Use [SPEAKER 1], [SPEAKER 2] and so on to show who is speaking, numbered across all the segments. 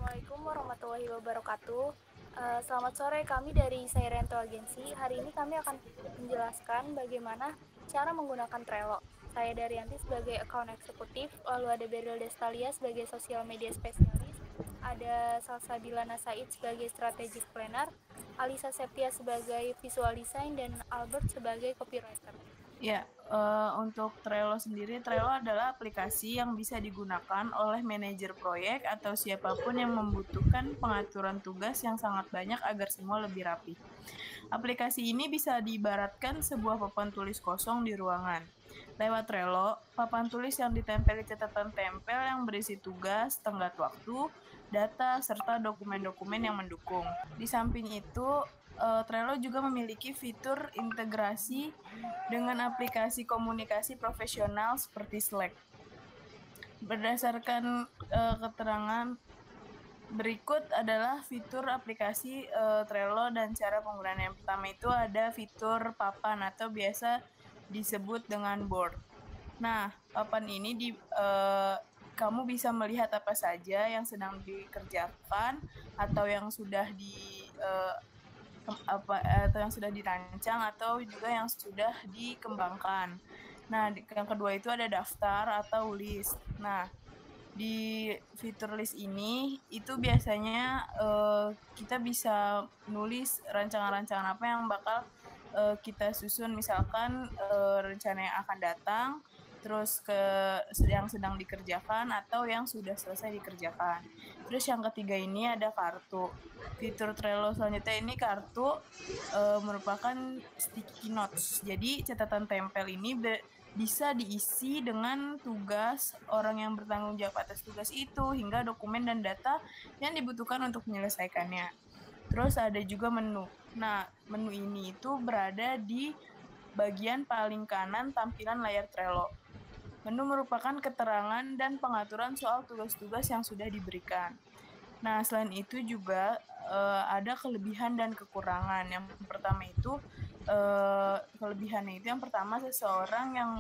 [SPEAKER 1] Assalamualaikum warahmatullahi wabarakatuh. Selamat sore, kami dari Sairento Agency. Hari ini kami akan menjelaskan bagaimana cara menggunakan Trello. Saya Daryanti sebagai account eksekutif, lalu ada Beryl Destalia sebagai social media spesialis, ada Salsabila Nasaid sebagai strategic planner, Alisa Septia sebagai visual design, dan Albert sebagai copywriter.
[SPEAKER 2] Ya, untuk Trello sendiri, Trello adalah aplikasi yang bisa digunakan oleh manajer proyek atau siapapun yang membutuhkan pengaturan tugas yang sangat banyak agar semua lebih rapi. Aplikasi ini bisa diibaratkan sebuah papan tulis kosong di ruangan. Lewat Trello, papan tulis yang ditempeli catatan tempel yang berisi tugas, tenggat waktu, data, serta dokumen-dokumen yang mendukung. Di samping itu, Trello juga memiliki fitur integrasi dengan aplikasi komunikasi profesional seperti Slack. Berdasarkan keterangan berikut adalah fitur aplikasi Trello dan cara penggunaan. Yang pertama itu ada fitur papan atau biasa disebut dengan board. Nah, papan ini kamu bisa melihat apa saja yang sedang dikerjakan atau yang sudah atau yang sudah dirancang atau juga yang sudah dikembangkan. Nah, yang kedua itu ada daftar atau list. Nah, di fitur list ini itu biasanya kita bisa nulis rancangan-rancangan apa yang bakal kita susun, misalkan rencana yang akan datang, terus yang sedang dikerjakan atau yang sudah selesai dikerjakan. Terus yang ketiga ini ada kartu. Fitur Trello selanjutnya ini kartu merupakan sticky notes. Jadi catatan tempel ini bisa diisi dengan tugas orang yang bertanggung jawab atas tugas itu hingga dokumen dan data yang dibutuhkan untuk menyelesaikannya. Terus ada juga menu. Nah, menu ini itu berada di bagian paling kanan tampilan layar Trello. Menu merupakan keterangan dan pengaturan soal tugas-tugas yang sudah diberikan. Nah, selain itu juga ada kelebihan dan kekurangan. Yang pertama itu kelebihannya itu yang pertama seseorang yang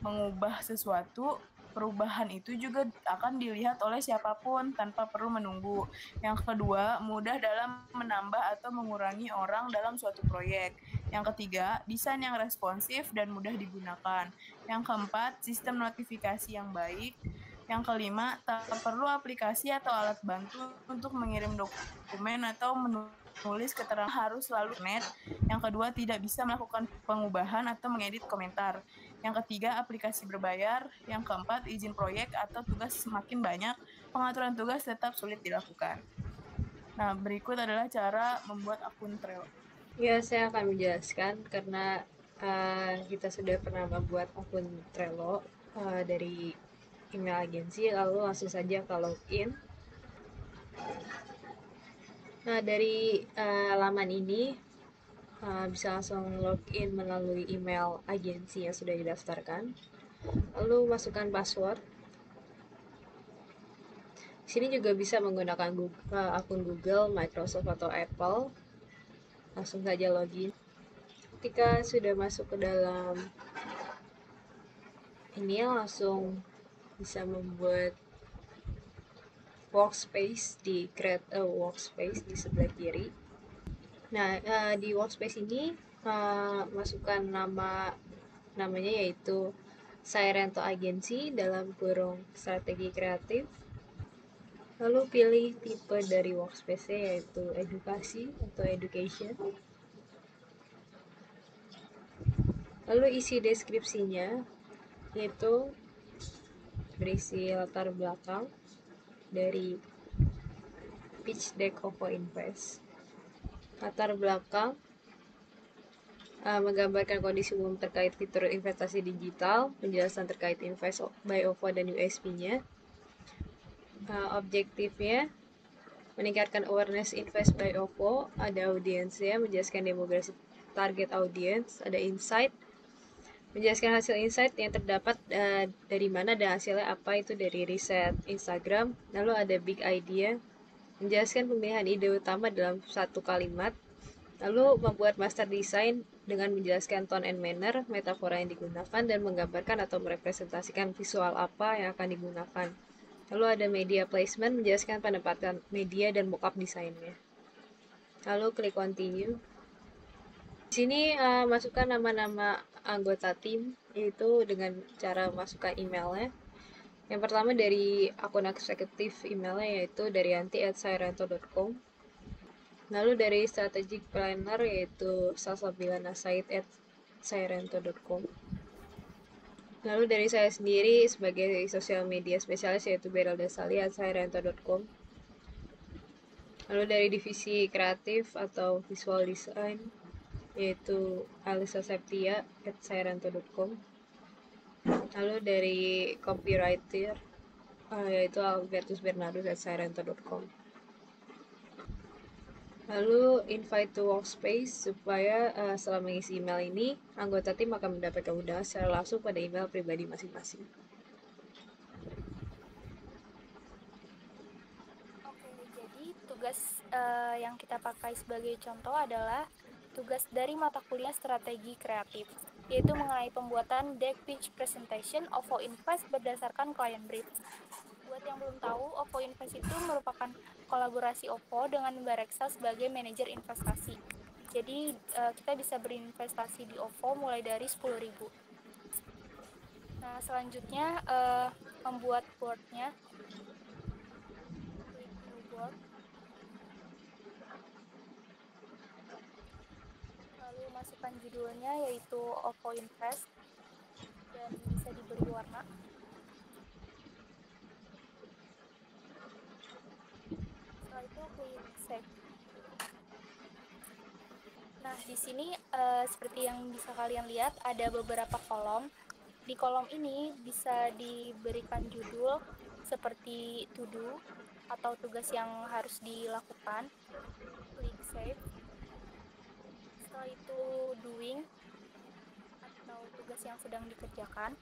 [SPEAKER 2] mengubah sesuatu, perubahan itu juga akan dilihat oleh siapapun tanpa perlu menunggu. Yang kedua, mudah dalam menambah atau mengurangi orang dalam suatu proyek. Yang ketiga, desain yang responsif dan mudah digunakan. Yang keempat, sistem notifikasi yang baik. Yang kelima, tak perlu aplikasi atau alat bantu untuk mengirim dokumen atau menulis keterangan harus selalu net. Yang kedua, tidak bisa melakukan pengubahan atau mengedit komentar. Yang ketiga, aplikasi berbayar. Yang keempat, izin proyek atau tugas semakin banyak, pengaturan tugas tetap sulit dilakukan. Nah, berikut adalah cara membuat akun Trello.
[SPEAKER 3] Ya, saya akan menjelaskan karena kita sudah pernah membuat akun Trello dari email agensi, lalu langsung saja ke login. Nah, dari laman ini bisa langsung login melalui email agensi yang sudah didaftarkan. Lalu masukkan password. Sini juga bisa menggunakan akun Google, Microsoft, atau Apple. Langsung saja login. Ketika sudah masuk ke dalam ini, langsung bisa membuat workspace di create a workspace di sebelah kiri. Nah, di workspace ini masukkan namanya yaitu Sairento Agency dalam kurung strategi kreatif. Lalu pilih tipe dari workspace-nya yaitu edukasi atau education. Lalu isi deskripsinya yaitu berisi latar belakang dari pitch deck OVO Invest. Latar belakang menggambarkan kondisi umum terkait fitur investasi digital, penjelasan terkait Invest by OVO dan USP-nya. Objektifnya meningkatkan awareness Invest by OVO, ada audiensnya, menjelaskan demografi target audience, ada insight, menjelaskan hasil insight yang terdapat dari mana dan hasilnya apa, itu dari riset Instagram. Lalu ada big idea, menjelaskan pemilihan ide utama dalam satu kalimat. Lalu membuat master design dengan menjelaskan tone and manner, metafora yang digunakan, dan menggambarkan atau merepresentasikan visual apa yang akan digunakan. Lalu ada media placement, menjelaskan penempatan media dan mockup desainnya. Lalu klik continue. Di sini masukkan nama-nama anggota tim, yaitu dengan cara masukkan emailnya. Yang pertama dari akun eksekutif emailnya, yaitu dari yanti@sairento.com. Lalu dari strategic planner, yaitu salsabilanasait@sairento.com. Lalu dari saya sendiri sebagai sosial media spesialis, yaitu Beryl Dasali@sairento.com. Lalu dari divisi kreatif atau visual design, yaitu Alisa Septia@sairento.com. Lalu dari copywriter, yaitu Albertus Bernardus@sairento.com. Lalu invite to workspace, supaya setelah mengisi email ini, anggota tim akan mendapatkan undangan secara langsung pada email pribadi masing-masing.
[SPEAKER 1] Oke, jadi tugas yang kita pakai sebagai contoh adalah tugas dari mata kuliah strategi kreatif, yaitu mengenai pembuatan deck pitch presentation OVO Invest berdasarkan client brief. Buat yang belum tahu, OVO Invest itu merupakan kolaborasi OVO dengan Bareksa sebagai manajer investasi. Jadi kita bisa berinvestasi di OVO mulai dari 10.000. Nah, selanjutnya membuat boardnya. Klik new board. Lalu masukkan judulnya, yaitu OVO Invest, dan bisa diberi warna. Setelah itu klik save. Nah, di sini seperti yang bisa kalian lihat, ada beberapa kolom. Di kolom ini bisa diberikan judul seperti to do atau tugas yang harus dilakukan. Klik save. Setelah itu doing atau tugas yang sedang dikerjakan.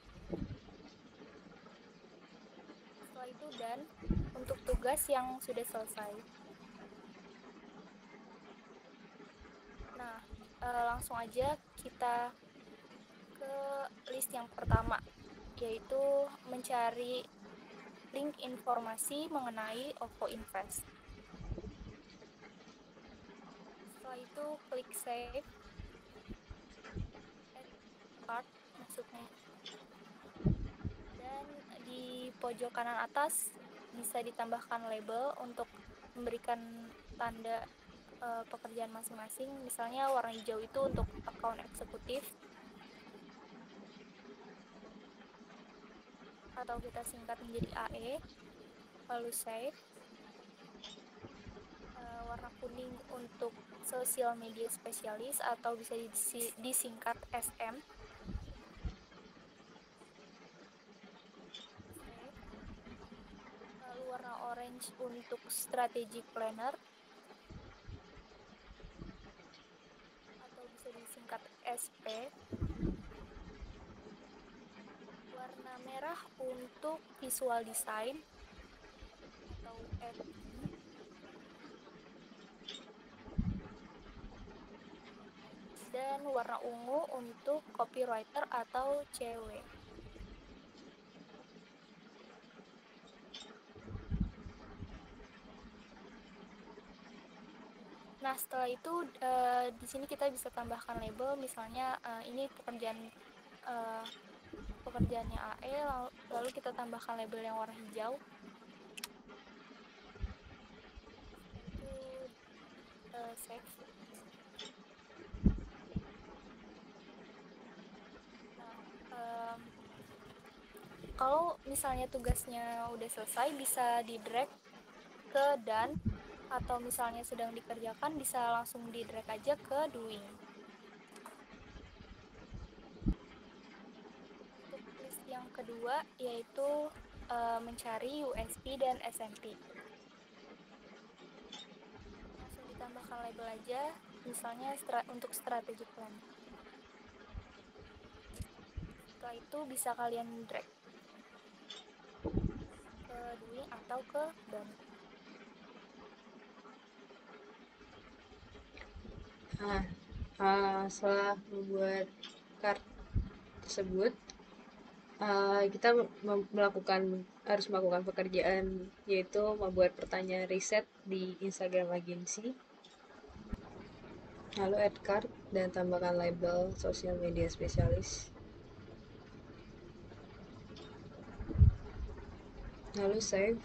[SPEAKER 1] Setelah itu done untuk tugas yang sudah selesai. Nah, langsung aja kita ke list yang pertama, yaitu mencari link informasi mengenai OVO Invest. Setelah itu klik save, add card maksudnya, dan di pojok kanan atas bisa ditambahkan label untuk memberikan tanda pekerjaan masing-masing. Misalnya warna hijau itu untuk account eksekutif, atau kita singkat menjadi AE. Lalu save. Warna kuning untuk social media spesialis atau bisa disingkat SM. Save. Lalu warna orange untuk strategic planner atau bisa disingkat SP. Warna merah untuk visual design atau FD. Dan warna ungu untuk copywriter atau CW. Nah, setelah itu di sini kita bisa tambahkan label, misalnya ini pekerjaannya AE, lalu kita tambahkan label yang warna hijau. Setelah itu save. Nah, kalau misalnya tugasnya udah selesai, bisa di drag ke done, atau misalnya sedang dikerjakan bisa langsung di drag aja ke doing. Untuk list yang kedua yaitu mencari USP dan SMP. Langsung ditambahkan label aja, misalnya untuk strategic plan. Setelah itu bisa kalian drag ke doing atau ke done.
[SPEAKER 3] Nah, setelah membuat card tersebut, kita harus melakukan pekerjaan, yaitu membuat pertanyaan riset di Instagram agensi, lalu add card dan tambahkan label sosial media spesialis, lalu save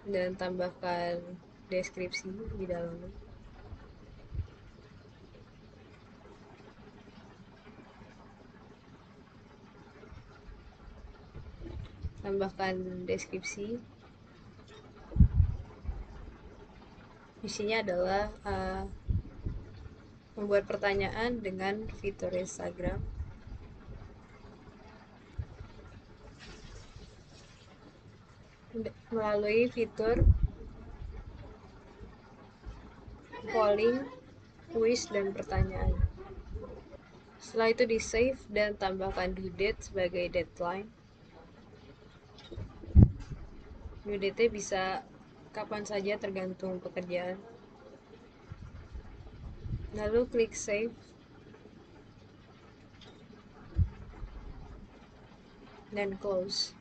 [SPEAKER 3] dan tambahkan deskripsi di dalamnya. Tambahkan deskripsi. Isinya adalah membuat pertanyaan dengan fitur Instagram. Melalui fitur polling, quiz, dan pertanyaan. Setelah itu di save dan tambahkan due date sebagai deadline. Due date bisa kapan saja tergantung pekerjaan. Lalu klik save. Dan close.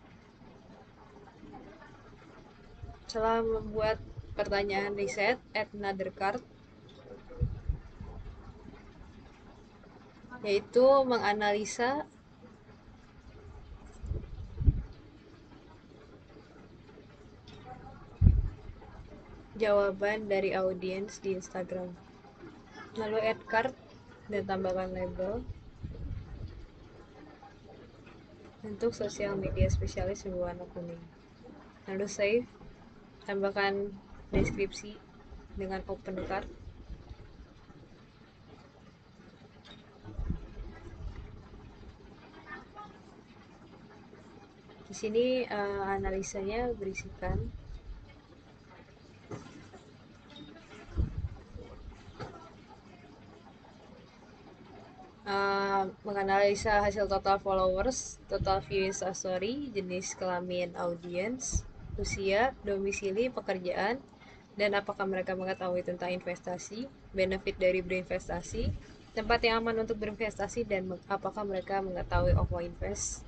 [SPEAKER 3] Setelah membuat pertanyaan riset, add another card, yaitu menganalisa jawaban dari audiens di Instagram. Lalu add card dan tambahkan label untuk sosial media spesialis berwarna kuning. Lalu save, tambahkan deskripsi dengan open card. Di sini analisanya berisikan menganalisa hasil total followers, total view Instastory, jenis kelamin audiens, usia, domisili, pekerjaan, dan apakah mereka mengetahui tentang investasi, benefit dari berinvestasi, tempat yang aman untuk berinvestasi, dan apakah mereka mengetahui OVO Invest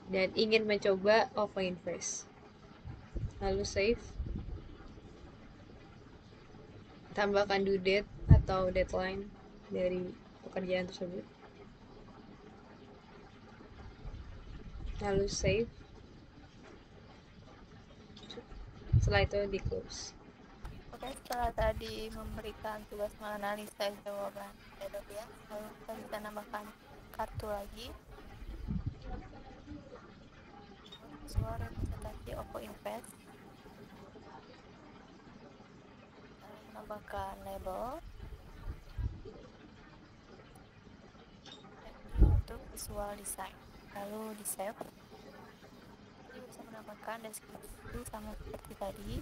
[SPEAKER 3] dan ingin mencoba OVO Invest. Lalu save, tambahkan due date atau deadline dari pekerjaan tersebut, lalu save. Setelah itu di close.
[SPEAKER 1] Oke, setelah tadi memberikan tugas menganalisa jawaban audiens, lalu kita bisa nambahkan kartu lagi. Visual representasi OVO Invest. Lalu menambahkan label. Ini untuk visual design. Lalu di save. Kita bisa menambahkan deskripsi sama seperti tadi.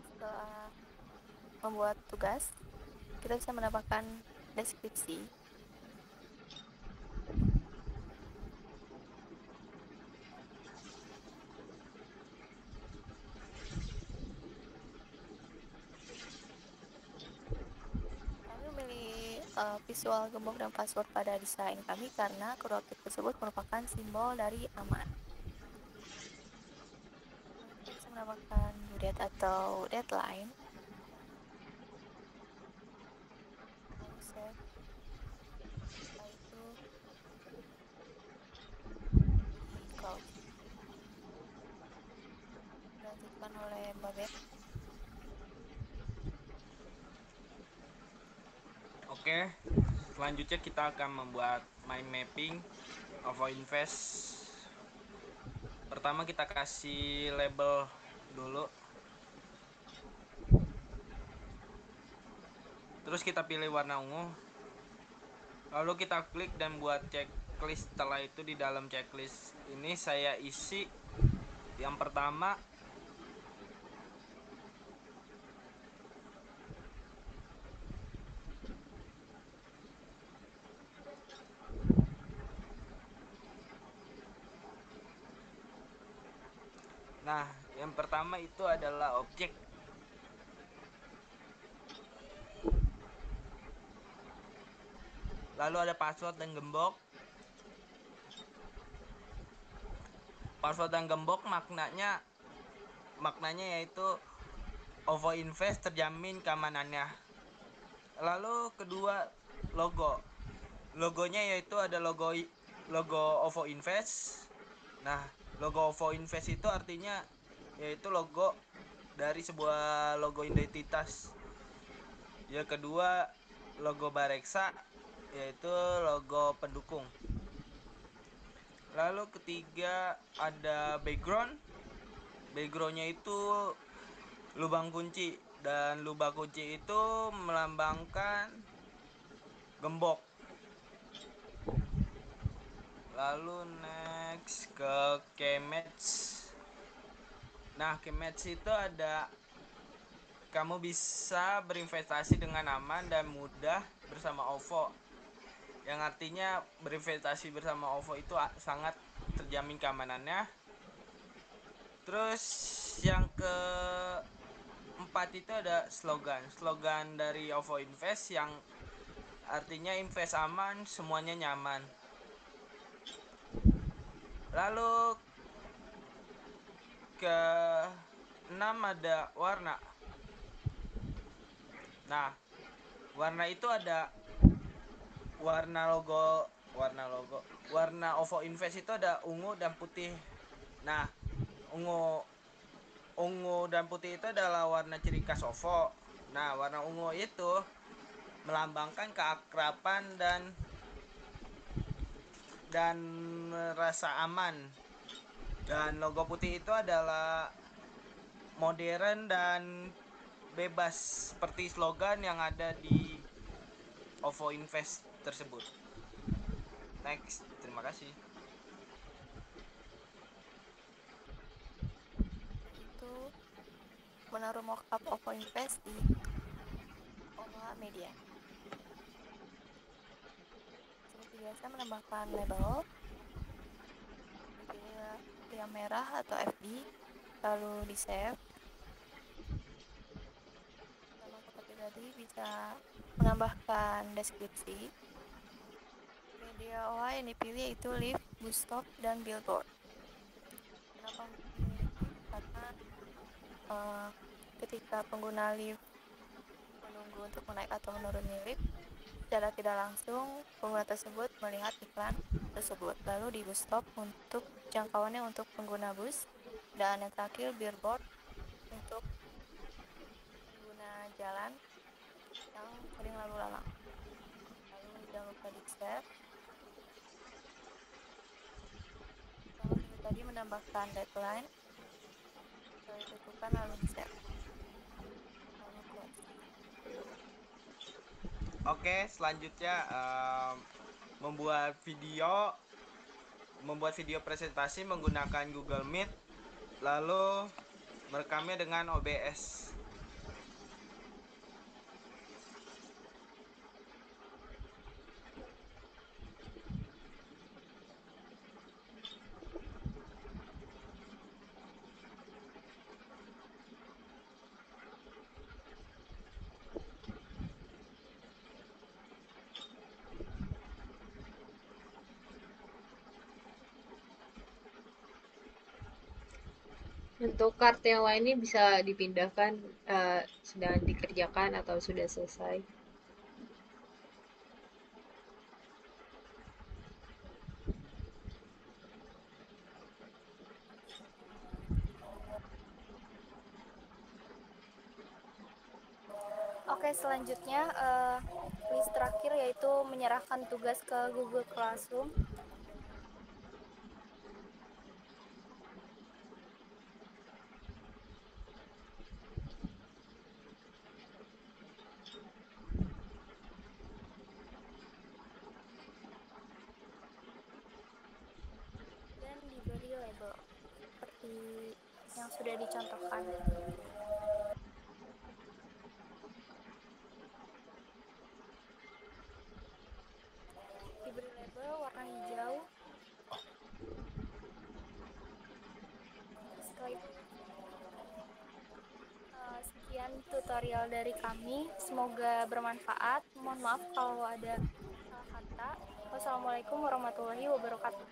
[SPEAKER 1] Setelah membuat tugas, kita bisa menambahkan deskripsi. Kami memilih visual gembok dan password pada desain kami karena kedua objek tersebut merupakan simbol dari aman. Kita bisa menambahkan due date atau deadline. Lalu save. Setelah itu di close. Dilanjutkan oleh Mbak Beth.
[SPEAKER 4] Oke, selanjutnya kita akan membuat mind mapping OVO Invest. Pertama kita kasih label dulu. Terus kita pilih warna ungu. Lalu kita klik dan buat checklist. Setelah itu di dalam checklist ini saya isi yang pertama yang pertama itu adalah objek. Lalu ada password dan gembok. Password dan gembok maknanya yaitu OVO Invest terjamin keamanannya. Lalu kedua, logonya yaitu ada logo OVO Invest. Nah, logo OVO Invest itu artinya yaitu logo dari sebuah logo identitas. Yang kedua, logo Bareksa yaitu logo pendukung. Lalu ketiga ada backgroundnya itu lubang kunci, dan lubang kunci itu melambangkan gembok. Lalu next ke Kematch. Nah, Kematch itu ada kamu bisa berinvestasi dengan aman dan mudah bersama OVO. Yang artinya berinvestasi bersama OVO itu sangat terjamin keamanannya. Terus yang keempat itu ada slogan dari OVO Invest yang artinya invest aman, semuanya nyaman. Lalu ke 6 ada warna. Nah, warna itu ada warna OVO Invest itu ada ungu dan putih. Nah, ungu dan putih itu adalah warna ciri khas OVO. Nah, warna ungu itu melambangkan keakraban dan rasa aman. Dan logo putih itu adalah modern dan bebas seperti slogan yang ada di OVO Invest tersebut. Next, terima kasih.
[SPEAKER 1] Itu menaruh mockup OVO Invest di Ola Media. Seperti biasa menambahkan label, dipilih yang merah atau FD, lalu di save. Sama seperti tadi bisa menambahkan deskripsi. Media OA yang dipilih yaitu lift, bus stop, dan billboard. Kenapa memilih lift? Karena ketika pengguna lift menunggu untuk menaik atau menuruni lift, secara tidak langsung pengguna tersebut melihat iklan tersebut. Lalu di bus stop untuk jangkauannya untuk pengguna bus, dan yang terakhir billboard untuk pengguna jalan yang sering lalu lalang. Lalu jangan lupa di save. Sama seperti tadi menambahkan deadline, lalu ditentukan lalu di save. Lalu close.
[SPEAKER 4] Oke, selanjutnya membuat video presentasi menggunakan Google Meet, lalu merekamnya dengan OBS.
[SPEAKER 3] Untuk kartu yang lainnya bisa dipindahkan sedang dikerjakan atau sudah selesai.
[SPEAKER 1] Oke, selanjutnya list terakhir yaitu menyerahkan tugas ke Google Classroom. Dan diberi label seperti yang sudah dicontohkan. Diberi label warna hijau. Setelah itu sekian tutorial dari kami, semoga bermanfaat. Mohon maaf kalau ada Purwakarta. Wassalamualaikum warahmatullahi wabarakatuh.